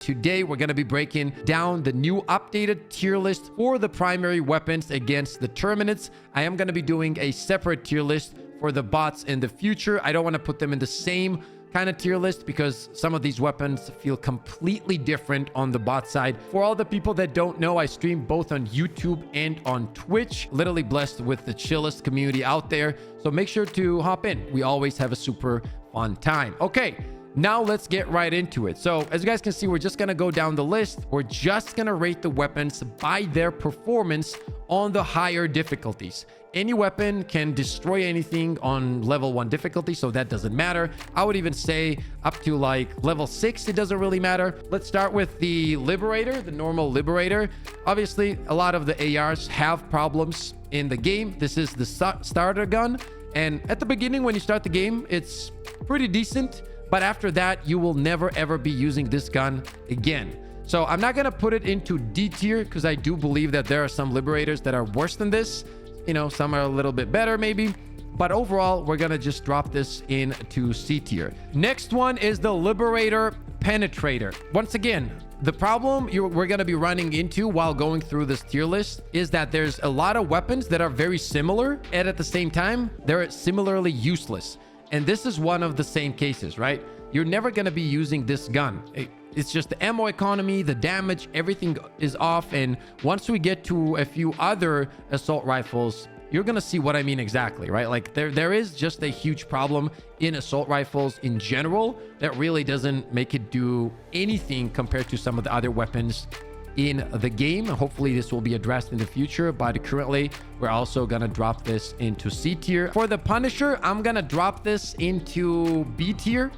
Today, we're going to be breaking down the new updated tier list for the primary weapons against the Terminids. I am going to be doing a separate tier list for the bots in the future. I don't want to put them in the same kind of tier list because some of these weapons feel completely different on the bot side. For all the people that don't know, I stream both on YouTube and on Twitch. Literally blessed with the chillest community out there. So make sure to hop in. We always have a super fun time. Okay. Now let's get right into it. So as you guys can see, we're just going to go down the list. We're just going to rate the weapons by their performance on the higher difficulties. Any weapon can destroy anything on level 1 difficulty, so that doesn't matter. I would even say up to like level 6, it doesn't really matter. Let's start with the Liberator, the normal Liberator. Obviously, a lot of the ARs have problems in the game. This is the starter gun. And at the beginning, when you start the game, it's pretty decent. But after that, you will never, ever be using this gun again. So I'm not going to put it into D tier because I do believe that there are some Liberators that are worse than this. You know, some are a little bit better maybe. But overall, we're going to just drop this into C tier. Next one is the Liberator Penetrator. Once again, the problem we're going to be running into while going through this tier list is that there's a lot of weapons that are very similar. And at the same time, they're similarly useless. And this is one of the same cases, right? You're never going to be using this gun. It's just the ammo economy, the damage, everything is off. And once we get to a few other assault rifles, you're going to see what I mean exactly, right? Like there is just a huge problem in assault rifles in general that really doesn't make it do anything compared to some of the other weapons in the game. Hopefully this will be addressed in the future, but currently we're also gonna drop this into C tier. For the Punisher, I'm gonna drop this into B tier.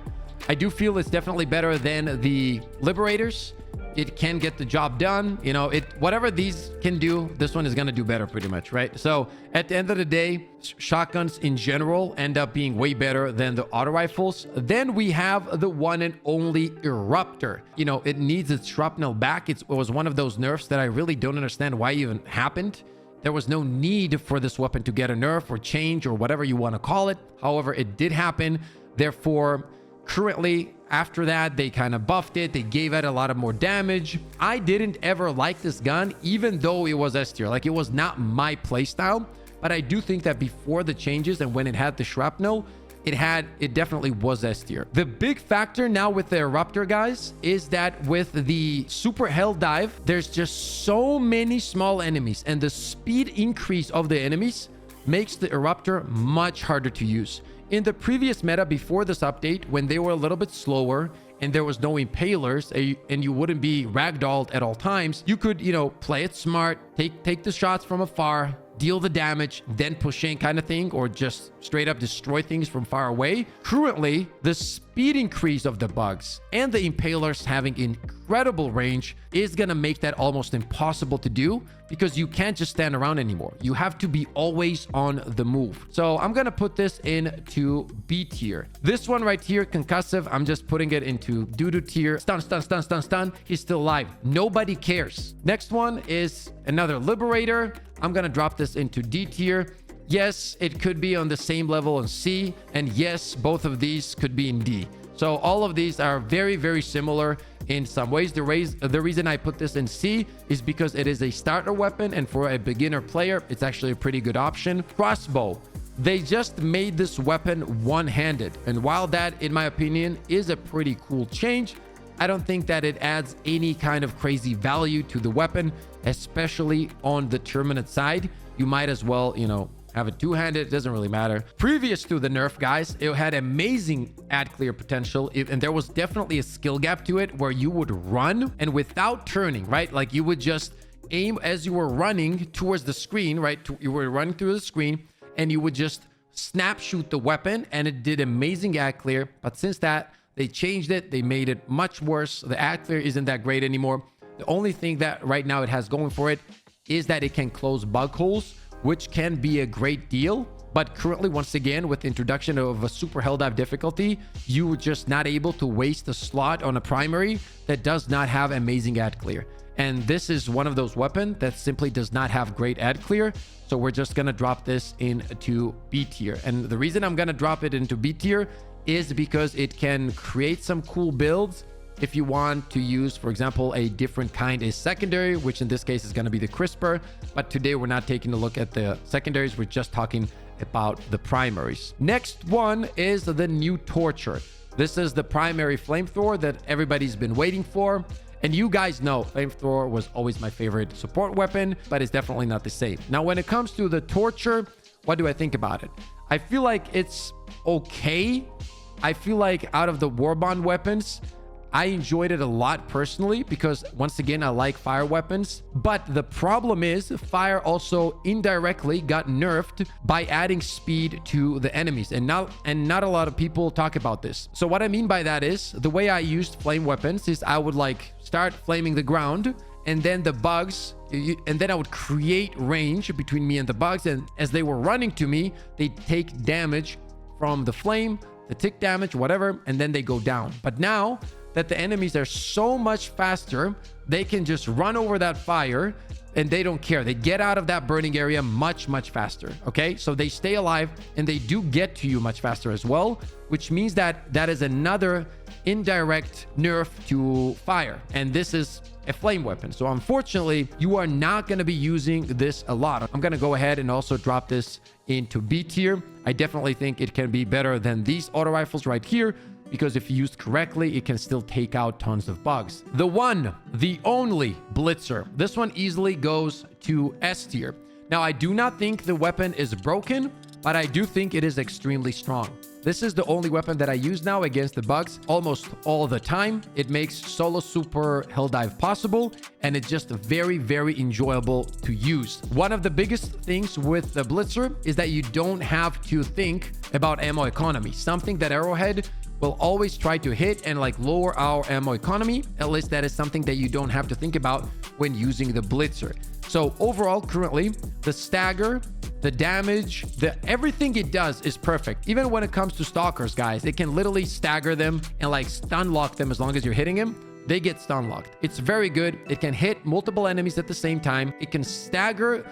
I do feel it's definitely better than the Liberators. It can get the job done. You know, whatever these can do, this one is going to do better pretty much, right? So at the end of the day, shotguns in general end up being way better than the auto rifles. Then we have the one and only Eruptor. You know, it needs its shrapnel back. It was one of those nerfs that I really don't understand why it even happened. There was no need for this weapon to get a nerf or change or whatever you want to call it. However, it did happen. Therefore, currently, after that, they kind of buffed it. They gave it a lot of more damage. I didn't ever like this gun, even though it was S tier. Like, it was not my playstyle. But I do think that before the changes and when it had the shrapnel, it definitely was S tier. The big factor now with the Eruptor, guys, is that with the super hell dive, there's just so many small enemies. And the speed increase of the enemies makes the Eruptor much harder to use. In the previous meta before this update, when they were a little bit slower and there was no impalers and you wouldn't be ragdolled at all times, you could, you know, play it smart, take the shots from afar, deal the damage, then push in kind of thing, or just straight up destroy things from far away. Currently, the speed increase of the bugs and the impalers having incredible range is going to make that almost impossible to do because you can't just stand around anymore. You have to be always on the move. So I'm going to put this into B tier. This one right here, concussive, I'm just putting it into doo-doo tier. Stun, stun, stun, stun, stun. He's still alive. Nobody cares. Next one is another Liberator. I'm going to drop this into D tier. Yes, it could be on the same level in C. And yes, both of these could be in D. So all of these are very, very similar in some ways. The reason I put this in C is because it is a starter weapon. And for a beginner player, it's actually a pretty good option. Crossbow. They just made this weapon one-handed. And while that, in my opinion, is a pretty cool change, I don't think that it adds any kind of crazy value to the weapon, especially on the Terminid side. You might as well, you know, have it two-handed. It doesn't really matter. Previous to the nerf, guys, it had amazing ad clear potential. And there was definitely a skill gap to it where you would run and without turning, right? Like you would just aim as you were running towards the screen, right? You were running through the screen and you would just snap shoot the weapon and it did amazing ad clear. But since that, they changed it. They made it much worse. The ad clear isn't that great anymore. The only thing that right now it has going for it is that it can close bug holes, which can be a great deal. But currently, once again, with the introduction of a super hell dive difficulty, you are just not able to waste a slot on a primary that does not have amazing ad clear. And this is one of those weapons that simply does not have great ad clear. So we're just going to drop this into B tier. And the reason I'm going to drop it into B tier is because it can create some cool builds if you want to use, for example, a different kind of secondary, which in this case is going to be the crisper. But today we're not taking a look at the secondaries. We're just talking about the primaries. Next one is the new torture. This is the primary flamethrower that everybody's been waiting for. And you guys know flamethrower was always my favorite support weapon, but it's definitely not the same. Now, when it comes to the torture, what do I think about it? I feel like it's okay. I feel like out of the warbond weapons, I enjoyed it a lot personally because, once again, I like fire weapons. But the problem is fire also indirectly got nerfed by adding speed to the enemies. And not a lot of people talk about this. So what I mean by that is the way I used flame weapons is I would like start flaming the ground, and then the bugs, and then I would create range between me and the bugs. And as they were running to me, they take damage from the flame, the tick damage, whatever, and then they go down. But now that the enemies are so much faster, they can just run over that fire and they don't care. They get out of that burning area much, much faster. Okay, so they stay alive and they do get to you much faster as well, which means that that is another indirect nerf to fire. And this is a flame weapon. So unfortunately, you are not going to be using this a lot. I'm going to go ahead and also drop this into B tier. I definitely think it can be better than these auto rifles right here, because if used correctly, it can still take out tons of bugs. The one, the only blitzer. This one easily goes to S tier. Now, I do not think the weapon is broken, but I do think it is extremely strong. This is the only weapon that I use now against the bugs almost all the time. It makes solo super hell dive possible, and it's just very, very enjoyable to use. One of the biggest things with the blitzer is that you don't have to think about ammo economy, something that Arrowhead will always try to hit and like lower our ammo economy. At least that is something that you don't have to think about when using the blitzer. So overall, currently, the stagger, the damage, everything it does is perfect. Even when it comes to stalkers, guys, it can literally stagger them and like stun lock them. As long as you're hitting him, they get stun locked. It's very good. It can hit multiple enemies at the same time. It can stagger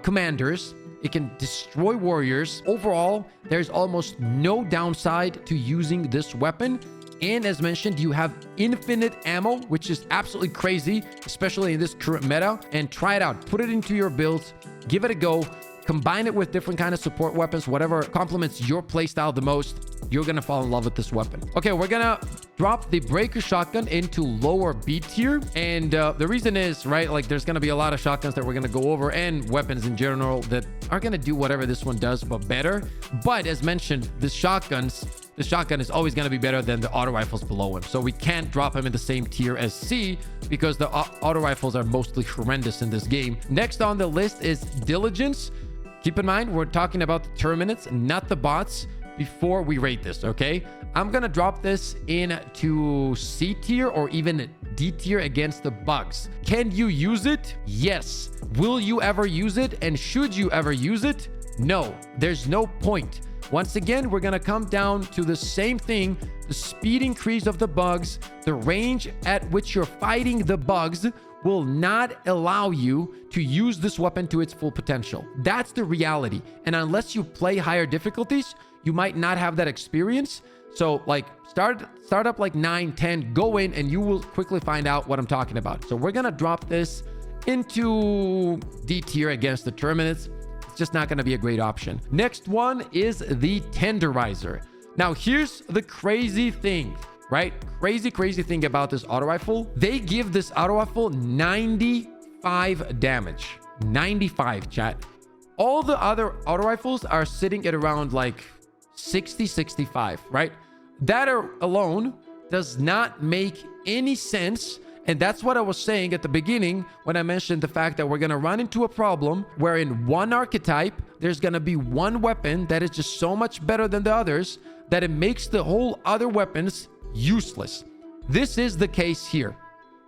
commanders. It can destroy warriors. Overall, there's almost no downside to using this weapon. And as mentioned, you have infinite ammo, which is absolutely crazy, especially in this current meta. And try it out. Put it into your builds. Give it a go. Combine it with different kind of support weapons, whatever complements your playstyle the most. You're gonna fall in love with this weapon. Okay, we're gonna drop the breaker shotgun into lower B tier. And the reason is, right, like there's gonna be a lot of shotguns that we're gonna go over, and weapons in general that are gonna do whatever this one does, but better. But as mentioned, the shotgun is always gonna be better than the auto rifles below him. So we can't drop him in the same tier as C, because the auto rifles are mostly horrendous in this game. Next on the list is diligence. Keep in mind, we're talking about the terminids, not the bots, before we rate this, okay? I'm gonna drop this into C tier or even D tier against the bugs. Can you use it? Yes. Will you ever use it? And should you ever use it? No. There's no point. Once again, we're gonna come down to the same thing: the speed increase of the bugs, the range at which you're fighting the bugs will not allow you to use this weapon to its full potential. That's the reality. And unless you play higher difficulties, you might not have that experience. So like start up like 9, 10, go in, and you will quickly find out what I'm talking about. So we're gonna drop this into D tier against the terminids. It's just not gonna be a great option. Next one is the tenderizer. Now here's the crazy thing, right? Crazy thing about this auto rifle. They give this auto rifle 95 damage. 95, chat. All the other auto rifles are sitting at around like 60, 65, right? That alone does not make any sense. And that's what I was saying at the beginning when I mentioned the fact that we're going to run into a problem where in one archetype, there's going to be one weapon that is just so much better than the others that it makes the whole other weapons useless. This is the case here.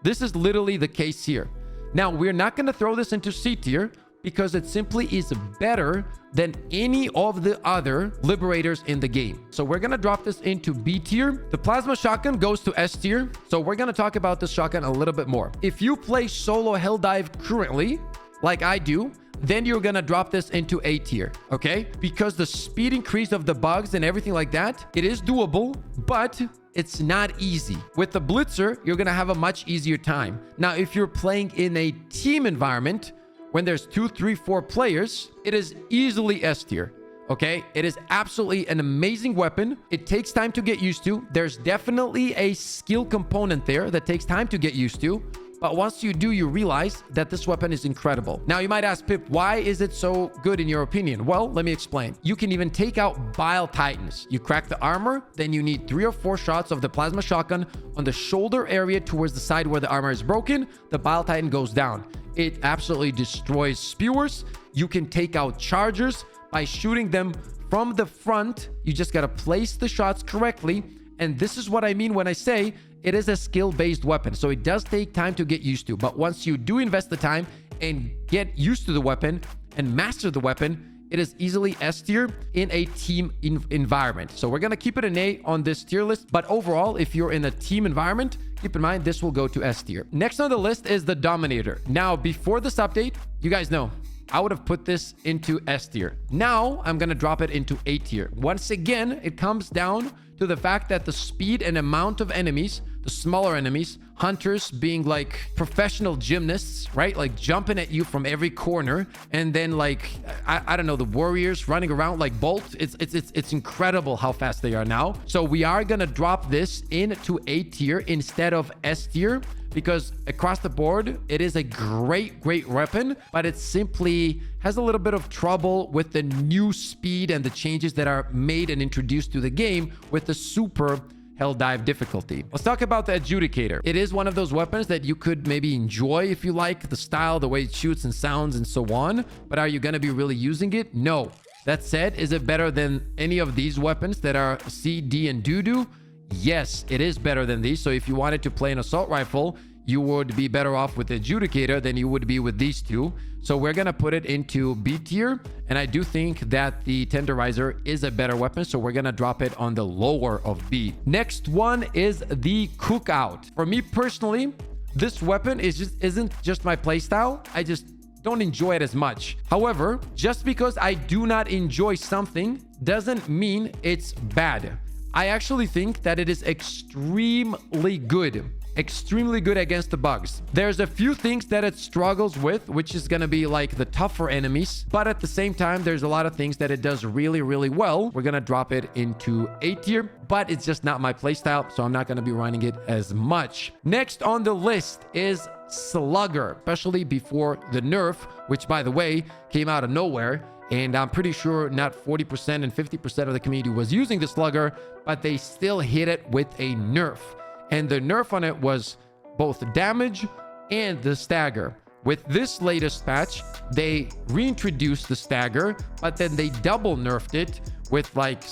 This is literally the case here. Now, we're not going to throw this into C tier because it simply is better than any of the other liberators in the game. So we're going to drop this into B tier. The plasma shotgun goes to S tier. So we're going to talk about this shotgun a little bit more. If you play solo hell dive currently, like I do, then you're gonna drop this into A tier, okay? Because the speed increase of the bugs and everything like that, it is doable, but it's not easy. With the blitzer, you're gonna have a much easier time. Now, if you're playing in a team environment, when there's 2, 3, 4 players, it is easily S tier. Okay, it is absolutely an amazing weapon. It takes time to get used to. There's definitely a skill component there that takes time to get used to. But once you do, you realize that this weapon is incredible. Now, you might ask, Pip, why is it so good in your opinion? Well, let me explain. You can even take out Bile Titans. You crack the armor, then you need 3 or 4 shots of the plasma shotgun on the shoulder area towards the side where the armor is broken. The Bile Titan goes down. It absolutely destroys spewers. You can take out chargers by shooting them from the front. You just got to place the shots correctly. And this is what I mean when I say it is a skill-based weapon. So it does take time to get used to. But once you do invest the time and get used to the weapon and master the weapon, it is easily S tier in a team environment. So we're going to keep it an A on this tier list. But overall, if you're in a team environment, keep in mind this will go to S tier. Next on the list is the Dominator. Now, before this update, you guys know, I would have put this into S tier. Now, I'm going to drop it into A tier. Once again, it comes down to the fact that the speed and amount of enemies, the smaller enemies, hunters being like professional gymnasts, right? Like jumping at you from every corner. And then like, I don't know, the warriors running around like Bolt. It's incredible how fast they are now. So we are going to drop this into A tier instead of S tier, because across the board, it is a great weapon, but it simply has a little bit of trouble with the new speed and the changes that are made and introduced to the game with the super Helldive difficulty. Let's talk about the adjudicator. It is one of those weapons that you could maybe enjoy if you like the style, the way it shoots and sounds and so on, but are you going to be really using it? No. That said, is it better than any of these weapons that are C, D, and doo-doo? Yes, it is better than these. So if you wanted to play an assault rifle, you would be better off with the adjudicator than you would be with these two. So we're going to put it into B tier. And I do think that the tenderizer is a better weapon. So we're going to drop it on the lower of B. Next one is the cookout. For me personally, this weapon isn't just my playstyle. I just don't enjoy it as much. However, just because I do not enjoy something doesn't mean it's bad. I actually think that it is extremely good against the bugs. There's a few things that it struggles with, which is going to be like the tougher enemies. But at the same time, there's a lot of things that it does really well. We're going to drop it into A tier, but it's just not my playstyle, so I'm not going to be running it as much. Next on the list is Slugger, especially before the nerf, which by the way, came out of nowhere. And I'm pretty sure not 40% and 50% of the community was using the Slugger, but they still hit it with a nerf. And the nerf on it was both damage and the stagger. With this latest patch, they reintroduced the stagger, but then they double nerfed it with like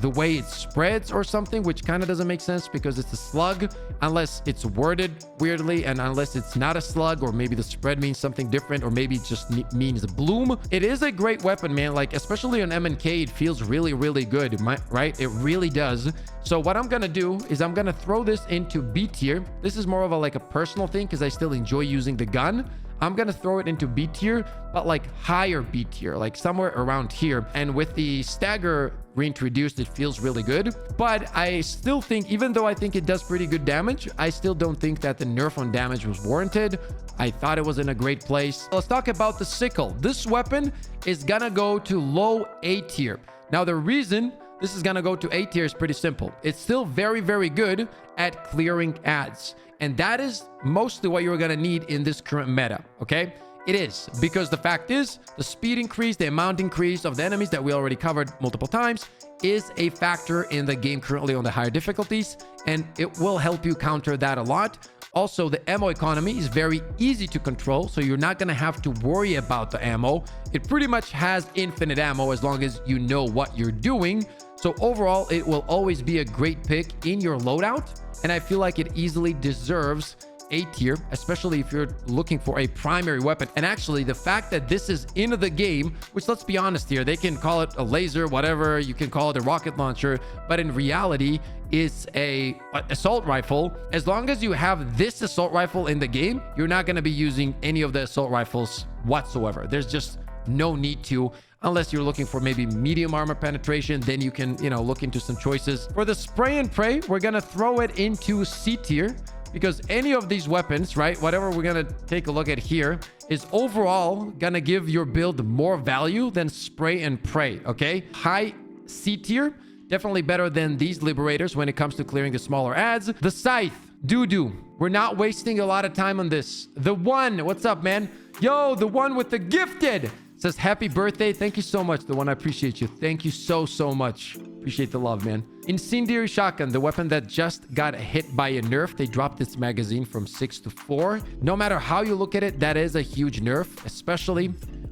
the way it spreads or something, which kind of doesn't make sense because it's a slug, unless it's worded weirdly and unless it's not a slug, or maybe the spread means something different, or maybe it just means bloom. It is a great weapon, man. Like, especially on M&K, it feels really good, right? It really does. So what I'm gonna do is I'm gonna throw this into B tier. This is more of a personal thing because I still enjoy using the gun. I'm gonna throw it into B tier, but like higher B tier, like somewhere around here. And with the stagger reintroduced, it feels really good. But I still think, even though I think it does pretty good damage, I still don't think that the nerf on damage was warranted. I thought it was in a great place. Let's talk about the sickle. This weapon is gonna go to low A tier. Now, the reason this is gonna go to A tier is pretty simple. It's still very good at clearing ads. And that is mostly what you're going to need in this current meta, okay? It is, because the fact is, the speed increase, the amount increase of the enemies that we already covered multiple times is a factor in the game currently on the higher difficulties, and it will help you counter that a lot. Also, the ammo economy is very easy to control, so you're not going to have to worry about the ammo. It pretty much has infinite ammo as long as you know what you're doing. So overall, it will always be a great pick in your loadout. And I feel like it easily deserves A tier, especially if you're looking for a primary weapon. And actually, the fact that this is in the game, which, let's be honest here, they can call it a laser, whatever, you can call it a rocket launcher, but in reality, is a assault rifle. As long as you have this assault rifle in the game, you're not going to be using any of the assault rifles whatsoever. There's just no need to, unless you're looking for maybe medium armor penetration. Then you can, you know, look into some choices. For the spray and pray, we're going to throw it into C tier, because any of these weapons, right, whatever we're going to take a look at here, is overall going to give your build more value than spray and pray. Okay, high C tier, definitely better than these liberators when it comes to clearing the smaller ads. The scythe, doo-doo. We're not wasting a lot of time on this. The one, what's up, man? Yo, the one with the gifted says happy birthday. Thank you so much. The one, I appreciate you. Thank you so much. Appreciate the love, man. Incendiary shotgun, the weapon that just got hit by a nerf. They dropped its magazine from 6 to 4. No matter how you look at it, that is a huge nerf, especially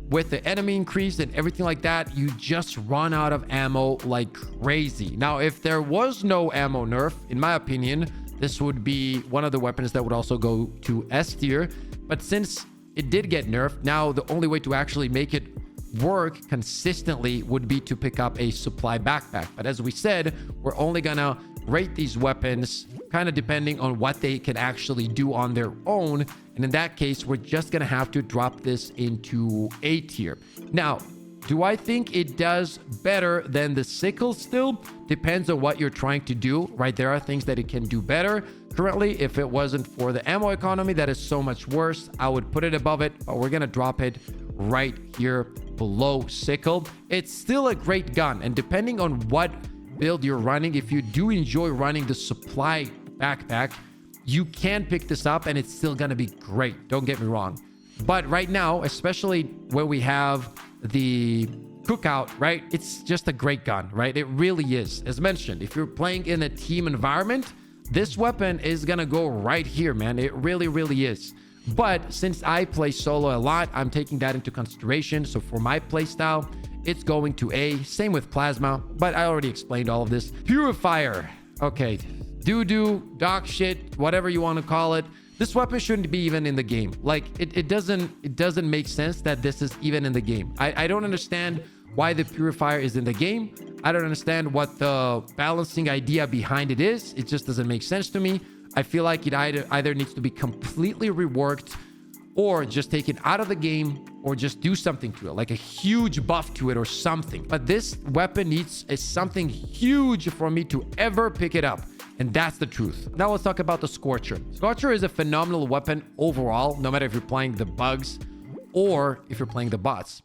with the enemy increase and everything like that. You just run out of ammo like crazy. Now, if there was no ammo nerf, in my opinion, this would be one of the weapons that would also go to S tier. But since it did get nerfed, now the only way to actually make it work consistently would be to pick up a supply backpack. But as we said, we're only gonna rate these weapons kind of depending on what they can actually do on their own. And in that case, we're just gonna have to drop this into A tier. Now, do I think it does better than the sickle still? Depends on what you're trying to do, right? There are things that it can do better. Currently, if it wasn't for the ammo economy, that is so much worse. I would put it above it, but we're gonna drop it right here below sickle. It's still a great gun, and depending on what build you're running, if you do enjoy running the supply backpack, you can pick this up and it's still gonna be great. Don't get me wrong. But right now, especially when we have the cookout, right? It's just a great gun, right? It really is. As mentioned, if you're playing in a team environment, this weapon is gonna go right here, man. It really is. But since I play solo a lot, I'm taking that into consideration. So for my playstyle, it's going to A. Same with plasma, but I already explained all of this. Purifier. Okay. Doo-doo, dog shit, whatever you want to call it. This weapon shouldn't be even in the game. Like, it doesn't make sense that this is even in the game. I don't understand why the Purifier is in the game. I don't understand what the balancing idea behind it is. It just doesn't make sense to me. I feel like it either needs to be completely reworked or just taken out of the game, or just do something to it, like a huge buff to it or something. But this weapon needs something huge for me to ever pick it up. And that's the truth. Now let's talk about the Scorcher. Scorcher is a phenomenal weapon overall, no matter if you're playing the bugs or if you're playing the bots.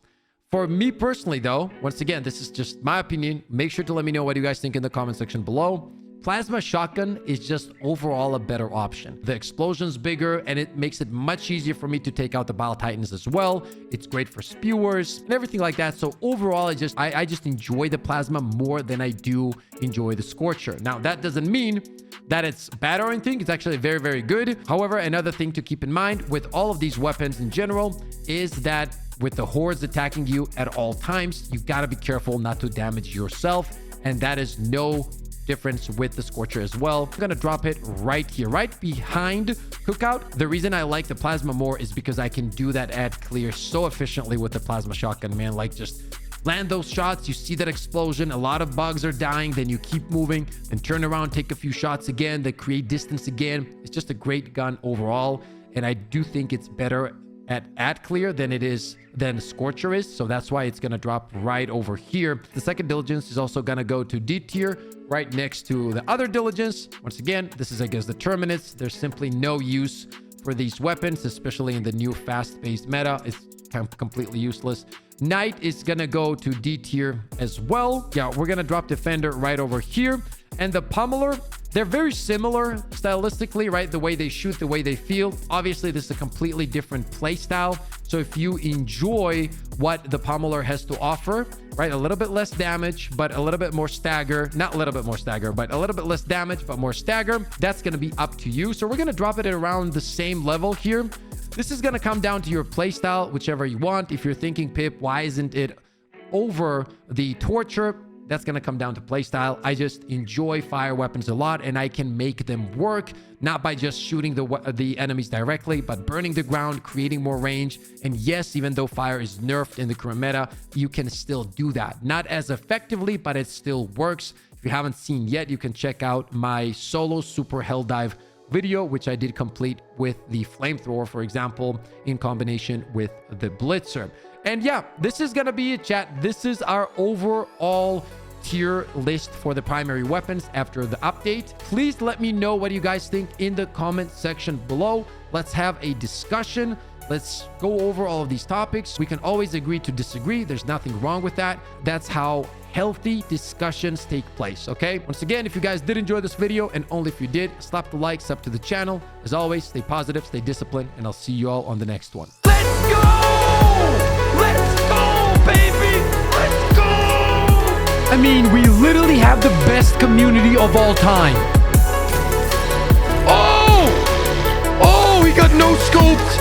For me personally, though, once again, this is just my opinion. Make sure to let me know what you guys think in the comment section below. Plasma shotgun is just overall a better option. The explosion's bigger and it makes it much easier for me to take out the Bile Titans as well. It's great for spewers and everything like that. So overall, I just enjoy the plasma more than I do enjoy the Scorcher. Now, that doesn't mean that it's bad or anything. It's actually very good. However, another thing to keep in mind with all of these weapons in general is that with the hordes attacking you at all times, you gotta be careful not to damage yourself. And that is no difference with the Scorcher as well. I'm gonna drop it right here, right behind cookout. The reason I like the plasma more is because I can do that ad clear so efficiently with the plasma shotgun, man. Like, just land those shots, you see that explosion, a lot of bugs are dying, then you keep moving, then turn around, take a few shots again, then create distance again. It's just a great gun overall, and I do think it's better at ad clear than Scorcher is, so that's why it's gonna drop right over here. The second diligence is also gonna go to D tier, right next to the other diligence. Once again, this is against the Terminids. There's simply no use for these weapons, especially in the new fast-paced meta. It's completely useless. Knight is gonna go to D tier as well. Yeah, we're gonna drop Defender right over here. And the Pummeler, they're very similar stylistically, right? The way they shoot, the way they feel. Obviously, this is a completely different play style. So if you enjoy what the Pummeler has to offer, right? A little bit less damage, but a little bit more stagger. Not a little bit more stagger, but a little bit less damage, but more stagger. That's going to be up to you. So we're going to drop it at around the same level here. This is going to come down to your playstyle, whichever you want. If you're thinking, Pip, why isn't it over the Torture? That's going to come down to playstyle. I just enjoy fire weapons a lot, and I can make them work, not by just shooting the enemies directly, but burning the ground, creating more range. And yes, even though fire is nerfed in the current meta, you can still do that. Not as effectively, but it still works. If If you haven't seen yet, you can check out my solo super Helldive video, which I did complete with the Flamethrower, for example, in combination with the blitzer. And yeah, this is gonna be it, chat. This is our overall tier list for the primary weapons after the update. Please let me know what you guys think in the comment section below. Let's have a discussion. Let's go over all of these topics. We can always agree to disagree. There's nothing wrong with that. That's how healthy discussions take place, okay? Once again, if you guys did enjoy this video, and only if you did, slap the like, sub to the channel. As always, stay positive, stay disciplined, and I'll see you all on the next one. Let's go! Let's go, baby! Let's go! I mean, we literally have the best community of all time. Oh! Oh, we got no scopes!